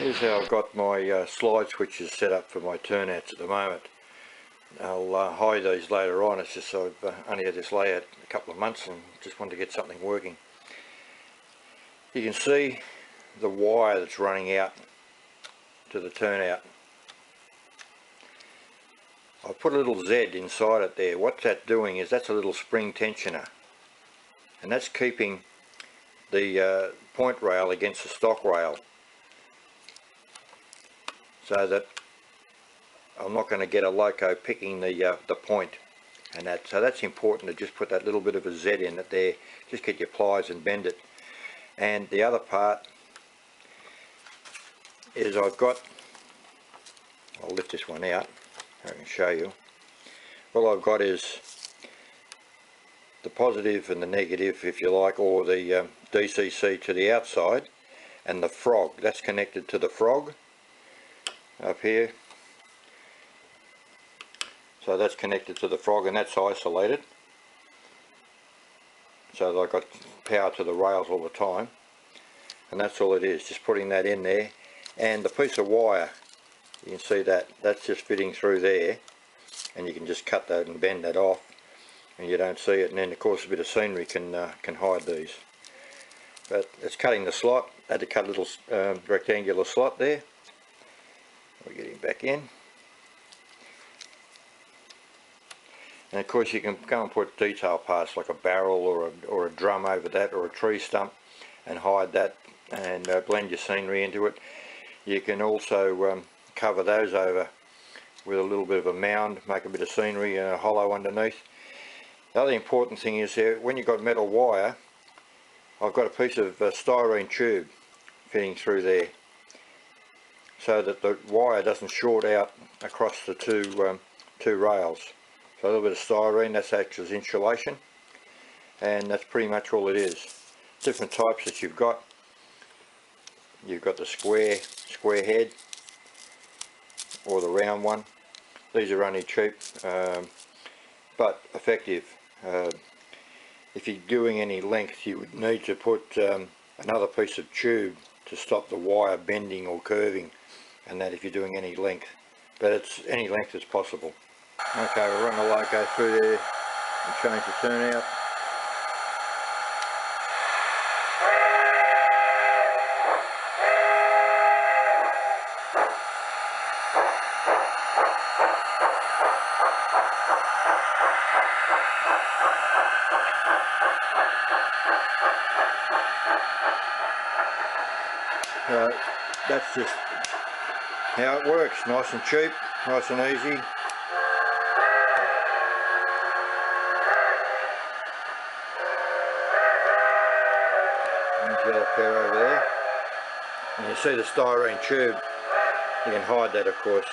Here's how I've got my slide switches set up for my turnouts at the moment. I'll hide these later on. It's just so I've only had this layout a couple of months and just wanted to get something working. You can see the wire that's running out to the turnout. I've put a little Z inside it there. What that's doing is that's a little spring tensioner, and that's keeping the point rail against the stock rail, so that I'm not going to get a loco picking the point, and so that's important to just put that little bit of a Z in it there. Just get your pliers and bend it. And the other part is I'll lift this one out, I can show you. All I've got is the positive and the negative, if you like, or the DCC to the outside, and the frog, that's connected to the frog up here. So that's connected to the frog, and that's isolated, so that I've got power to the rails all the time. And that's all it is, just putting that in there. And the piece of wire, you can see that's just fitting through there, and you can just cut that and bend that off and you don't see it. And then of course a bit of scenery can hide these. But it's cutting the slot. I had to cut a little rectangular slot there. We're getting back in. And of course you can go and put detail parts like a barrel or a drum over that, or a tree stump, and hide that and blend your scenery into it. You can also cover those over with a little bit of a mound, make a bit of scenery and a hollow underneath. The other important thing is here, when you've got metal wire, I've got a piece of styrene tube fitting through there, so that the wire doesn't short out across the two rails. So a little bit of styrene, that acts as insulation, and that's pretty much all it is. Different types that you've got. You've got the square head, or the round one. These are only cheap, but effective. If you're doing any length, you would need to put another piece of tube to stop the wire bending or curving, and that if you're doing any length. But it's any length is possible. Okay, we'll run the loco through there and change the turnout. That's just how it works, nice and cheap, nice and easy. There's the other pair over there. And you see the styrene tube, you can hide that of course.